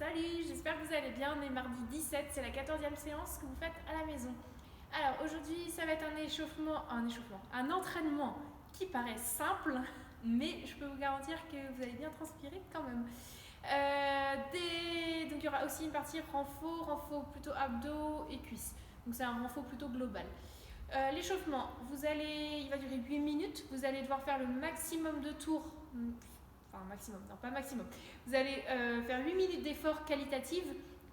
Salut, j'espère que vous allez bien. On est mardi 17, c'est la 14e séance que vous faites à la maison. Alors aujourd'hui, ça va être un entraînement qui paraît simple, mais je peux vous garantir que vous allez bien transpirer quand même. Donc il y aura aussi une partie renfort plutôt abdos et cuisses. Donc c'est un renfort plutôt global. L'échauffement, il va durer 8 minutes. Vous allez devoir faire le maximum de tours. Enfin, maximum, non pas maximum. Vous allez faire 8 minutes d'effort qualitatif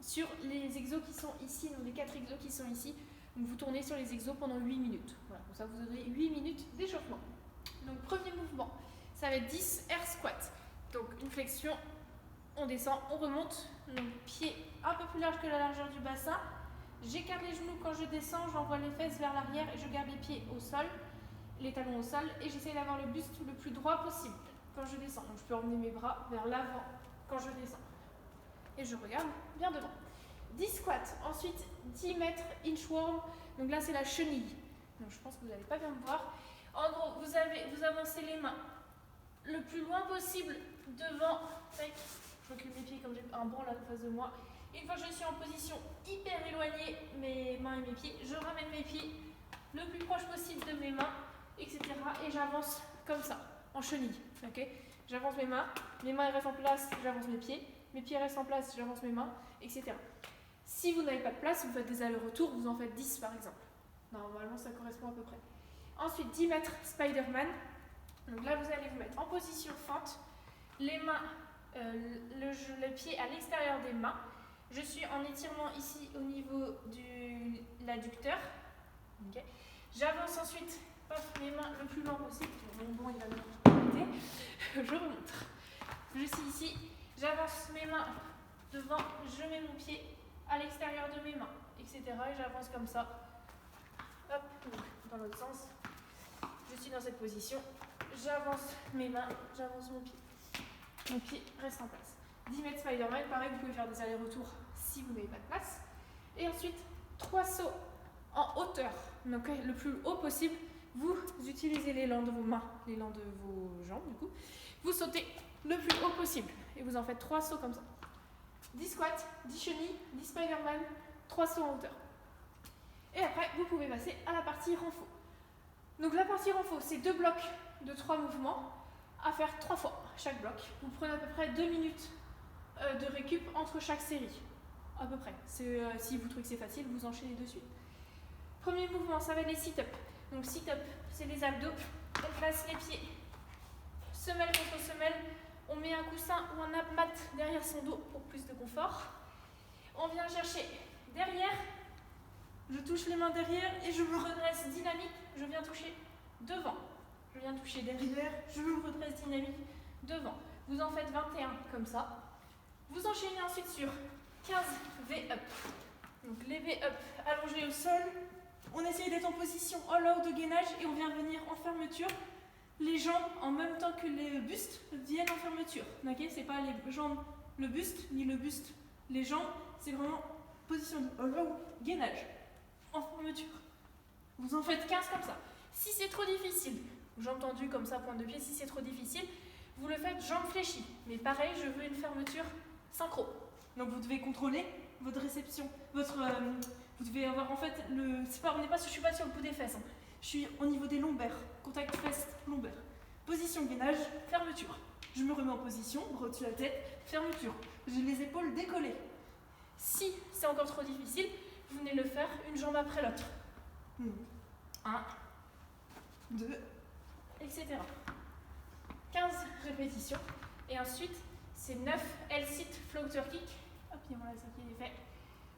sur les exos qui sont ici, donc les 4 exos qui sont ici. Donc vous tournez sur les exos pendant 8 minutes. Voilà, comme ça vous aurez 8 minutes d'échauffement. Donc premier mouvement, ça va être 10 air squat. Donc une flexion, on descend, on remonte. Donc pied un peu plus large que la largeur du bassin. J'écarte les genoux quand je descends, j'envoie les fesses vers l'arrière et je garde les pieds au sol, les talons au sol, et j'essaie d'avoir le buste le plus droit possible quand je descends. Donc je peux emmener mes bras vers l'avant quand je descends. Et je regarde bien devant. 10 squats, ensuite 10 mètres inchworm. Donc là c'est la chenille. Donc je pense que vous n'allez pas bien me voir. En gros, vous avancez les mains le plus loin possible devant. Tac. Je recule mes pieds comme j'ai un banc là en face de moi. Une fois que je suis en position hyper éloignée, mes mains et mes pieds, je ramène mes pieds le plus proche possible de mes mains, etc. Et j'avance comme ça, en chenille. Okay, j'avance mes mains restent en place, j'avance mes pieds restent en place, j'avance mes mains, etc. Si vous n'avez pas de place, vous faites des allers-retours, vous en faites 10 par exemple. Normalement, ça correspond à peu près. Ensuite, 10 mètres Spider-Man. Donc là, vous allez vous mettre en position fente, les mains, le pied à l'extérieur des mains. Je suis en étirement ici au niveau de l'adducteur. Okay. J'avance ensuite, mes mains le plus loin possible. Mon banc il va m'arrêter. Je remonte. Je suis ici, j'avance mes mains devant, je mets mon pied à l'extérieur de mes mains, etc. Et j'avance comme ça. Hop, dans l'autre sens. Je suis dans cette position. J'avance mes mains, j'avance mon pied. Mon pied reste en place. 10 mètres Spider-Man, pareil, vous pouvez faire des allers-retours si vous n'avez pas de place. Et ensuite, 3 sauts en hauteur, donc le plus haut possible. Vous utilisez l'élan de vos mains, l'élan de vos jambes, du coup. Vous sautez le plus haut possible et vous en faites 3 sauts comme ça. 10 squats, 10 chenilles, 10 Spider-Man, 3 sauts en hauteur. Et après, vous pouvez passer à la partie renfort. Donc la partie renfort, c'est 2 blocs de 3 mouvements à faire 3 fois chaque bloc. Vous prenez à peu près 2 minutes de récup entre chaque série, à peu près. Si vous trouvez que c'est facile, vous enchaînez de suite. Premier mouvement, ça va être les sit-up. Donc sit-up, c'est les abdos. On place les pieds, semelle contre semelle. On met un coussin ou un mat derrière son dos pour plus de confort. On vient chercher derrière. Je touche les mains derrière et je me redresse dynamique. Je viens toucher devant. Je viens toucher derrière. Je me redresse dynamique devant. Vous en faites 21 comme ça. Vous enchaînez ensuite sur 15 V-up. Donc les V-up allongés au sol. On essaye d'être en position all-out de gainage et on vient venir en fermeture. Les jambes en même temps que les bustes viennent en fermeture. Okay, c'est pas les jambes, le buste, ni le buste, les jambes. C'est vraiment position de all-out gainage. En fermeture. Vous en faites 15 comme ça. Si c'est trop difficile, jambes tendues comme ça, pointe de pied, si c'est trop difficile, vous le faites jambes fléchies. Mais pareil, je veux une fermeture synchro. Donc vous devez contrôler votre réception, vous devez avoir en fait je suis pas sur le bout des fesses. Je suis au niveau des lombaires, contact fesses lombaires. Position gainage, fermeture. Je me remets en position, bras au-dessus de la tête, fermeture. J'ai les épaules décollées. Si c'est encore trop difficile, vous venez le faire une jambe après l'autre. 1, 2, etc. 15 répétitions. Et ensuite, c'est 9 L-sit floater kick. Hop, et voilà, ça qui est fait.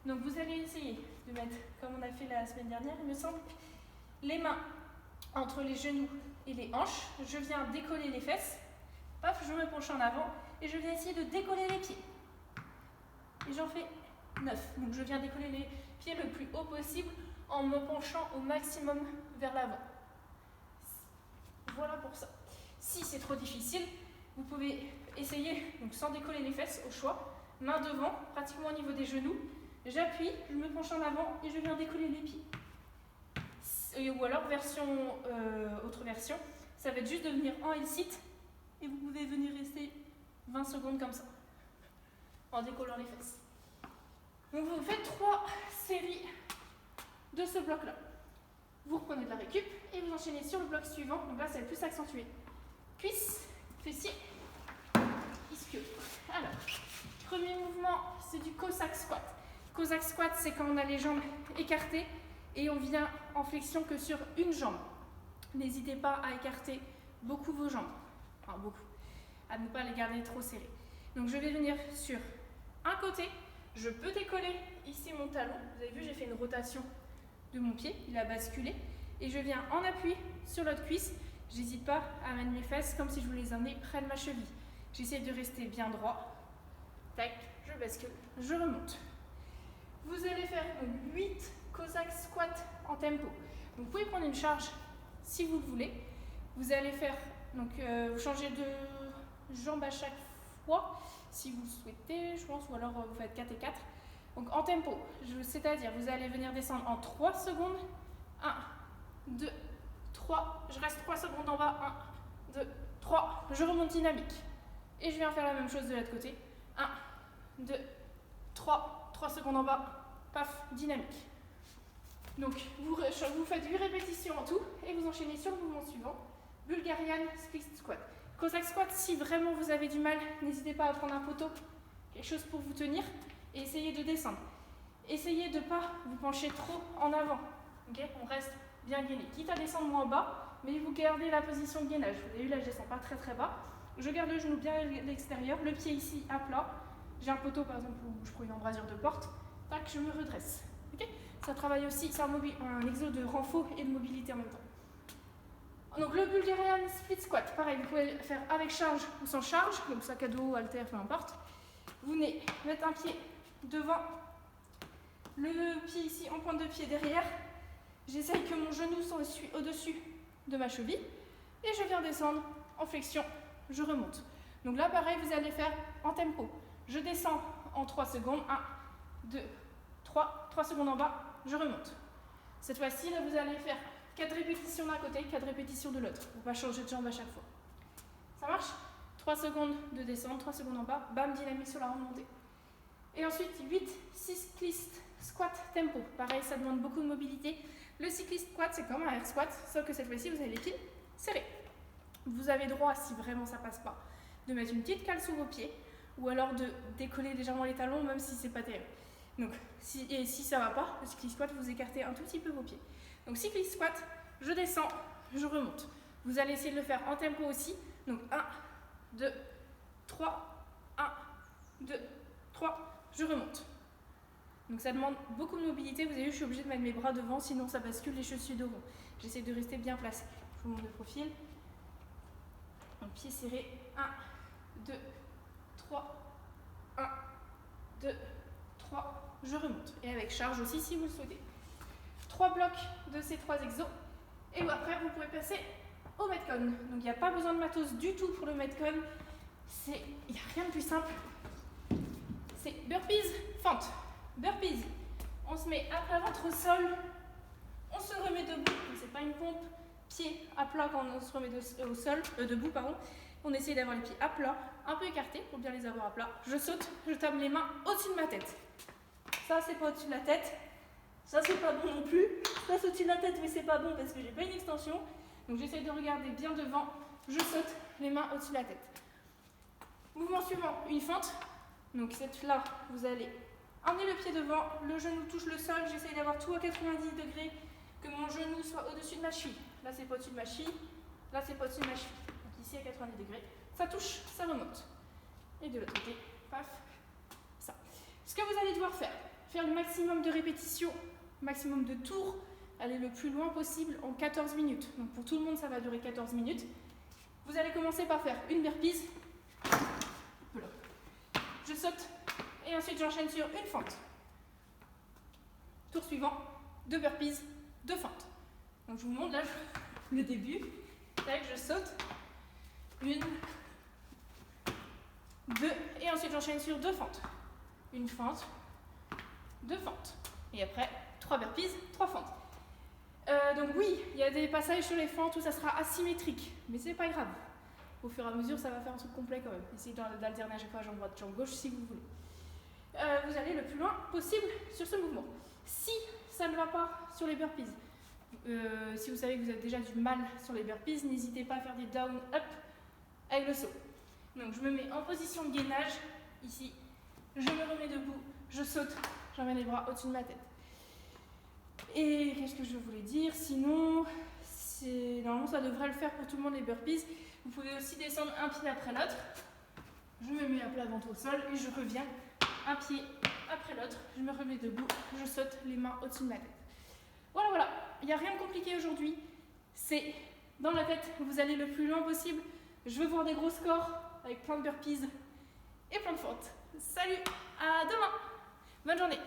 Donc vous allez essayer de mettre, comme on a fait la semaine dernière, il me semble, les mains entre les genoux et les hanches. Je viens décoller les fesses. Paf, je me penche en avant et je viens essayer de décoller les pieds. Et j'en fais 9. Donc je viens décoller les pieds le plus haut possible en me penchant au maximum vers l'avant. Voilà pour ça. Si c'est trop difficile, vous pouvez essayer, donc sans décoller les fesses, au choix, main devant, pratiquement au niveau des genoux. J'appuie, je me penche en avant et je viens décoller les pieds. Ou alors, autre version, ça va être juste de venir en L-sit et vous pouvez venir rester 20 secondes comme ça. en décollant les fesses. Donc vous faites 3 séries de ce bloc-là. Vous reprenez de la récup et vous enchaînez sur le bloc suivant. Donc là, ça va être plus accentué. Cuisse, fessier, ischio. Alors, premier mouvement, c'est du Cossack squat. Cossack squat, c'est quand on a les jambes écartées et on vient en flexion que sur une jambe. N'hésitez pas à écarter beaucoup vos jambes. Enfin, beaucoup. À ne pas les garder trop serrées. Donc, je vais venir sur un côté. Je peux décoller ici mon talon. Vous avez vu, j'ai fait une rotation de mon pied, il a basculé et je viens en appui sur l'autre cuisse. J'hésite pas à mettre mes fesses comme si je voulais les emmener près de ma cheville. J'essaie de rester bien droit. Tac, je bascule, je remonte. Vous allez faire donc 8 Cossack squats en tempo. Donc, vous pouvez prendre une charge si vous le voulez. Vous allez faire, donc vous changez de jambe à chaque fois si vous le souhaitez, je pense, ou alors vous faites 4 et 4. Donc en tempo, c'est-à-dire vous allez venir descendre en 3 secondes. 1, 2, 3. Je reste 3 secondes en bas. 1, 2, 3. Je remonte dynamique. Et je viens faire la même chose de l'autre côté. 1, 2, 3. 3 secondes en bas. Paf, dynamique. Donc vous faites 8 répétitions en tout et vous enchaînez sur le mouvement suivant. Bulgarian split squat. Cossack squat, si vraiment vous avez du mal, n'hésitez pas à prendre un poteau, quelque chose pour vous tenir. Et essayez de descendre. Essayez de ne pas vous pencher trop en avant. Okay, on reste bien gainé. Quitte à descendre moins bas, mais vous gardez la position de gainage. Vous avez vu là, je ne descends pas très très bas. Je garde le genou bien à l'extérieur, le pied ici à plat. J'ai un poteau par exemple où je prends une embrasure de porte. Tac, je me redresse. Okay, ça travaille aussi, c'est un exo de renfort et de mobilité en même temps. Donc le Bulgarian split squat, pareil, vous pouvez le faire avec charge ou sans charge, donc sac à dos, haltère, peu importe. Vous venez mettre un pied devant, le pied ici en pointe de pied derrière. J'essaye que mon genou soit au-dessus de ma cheville et je viens descendre en flexion, je remonte. Donc là pareil, vous allez faire en tempo. Je descends en 3 secondes, 1, 2, 3, 3 secondes en bas, je remonte. Cette fois-ci, là vous allez faire 4 répétitions d'un côté, 4 répétitions de l'autre. On va changer de jambe à chaque fois. Ça marche ? 3 secondes de descente, 3 secondes en bas, bam, dynamique sur la remontée. Et ensuite, 8 cycliste squat tempo. Pareil, ça demande beaucoup de mobilité. Le cycliste squat, c'est comme un air squat, sauf que cette fois-ci, vous avez les pieds serrés. Vous avez droit, si vraiment ça passe pas, de mettre une petite cale sous vos pieds, ou alors de décoller légèrement les talons, même si c'est pas terrible. Donc, si ça va pas, le cycliste squat, vous écartez un tout petit peu vos pieds. Donc, cycliste squat, je descends, je remonte. Vous allez essayer de le faire en tempo aussi. Donc, 1, 2, 3, 1, 2, 3, je remonte. Donc ça demande beaucoup de mobilité. Vous avez vu, je suis obligée de mettre mes bras devant, sinon ça bascule les cheveux de rond. J'essaie de rester bien placée. Je vous montre le profil. Donc pied serré, 1, 2, 3, 1, 2, 3, je remonte. Et avec charge aussi si vous le souhaitez. 3 blocs de ces 3 exos. Et après, vous pourrez passer au Metcon. Donc il n'y a pas besoin de matos du tout pour le Metcon. Il n'y a rien de plus simple. C'est burpees, fente. Burpees. On se met à plat ventre au sol. On se remet debout. C'est pas une pompe. Pied à plat quand on se remet au sol, debout, pardon. On essaie d'avoir les pieds à plat, un peu écartés pour bien les avoir à plat. Je saute, je tape les mains au-dessus de ma tête. Ça, c'est pas au-dessus de la tête. Ça, c'est pas bon non plus. Ça, c'est au-dessus de la tête, mais c'est pas bon parce que j'ai pas une extension. Donc, j'essaie de regarder bien devant. Je saute les mains au-dessus de la tête. Mouvement suivant, une fente. Donc, cette là, vous allez emmener le pied devant, le genou touche le sol. J'essaie d'avoir tout à 90 degrés, que mon genou soit au-dessus de ma cheville. Là, c'est pas au-dessus de ma cheville. Là, c'est pas au-dessus de ma cheville. Donc, ici, à 90 degrés. Ça touche, ça remonte. Et de l'autre côté, paf, ça. Ce que vous allez devoir faire le maximum de répétitions, maximum de tours, aller le plus loin possible en 14 minutes. Donc pour tout le monde, ça va durer 14 minutes. Vous allez commencer par faire une burpees. Voilà. Je saute et ensuite j'enchaîne sur une fente. Tour suivant, 2 burpees, 2 fentes. Donc je vous montre là le début. Tac, je saute. 1, 2, et ensuite j'enchaîne sur 2 fentes. Une fente, 2 fentes. Et après, 3 burpees, 3 fentes. Donc oui, il y a des passages sur les fentes où ça sera asymétrique, mais c'est pas grave. Au fur et à mesure, ça va faire un truc complet quand même. Essayez d'alterner à chaque fois jambe droite, jambe gauche si vous voulez. vous allez le plus loin possible sur ce mouvement. Si ça ne va pas sur les burpees, si vous savez que vous avez déjà du mal sur les burpees, n'hésitez pas à faire des down up avec le saut. Donc je me mets en position de gainage, ici, je me remets debout, je saute, j'emmène les bras au-dessus de ma tête. Et qu'est-ce que je voulais dire? Sinon, normalement ça devrait le faire pour tout le monde les burpees. Vous pouvez aussi descendre un pied après l'autre. Je me mets à plat ventre au sol et je reviens un pied après l'autre. Je me remets debout, je saute les mains au-dessus de ma tête. Voilà, voilà. Il n'y a rien de compliqué aujourd'hui. C'est dans la tête, vous allez le plus loin possible. Je veux voir des gros scores avec plein de burpees et plein de fentes. Salut, à demain. Bonne journée.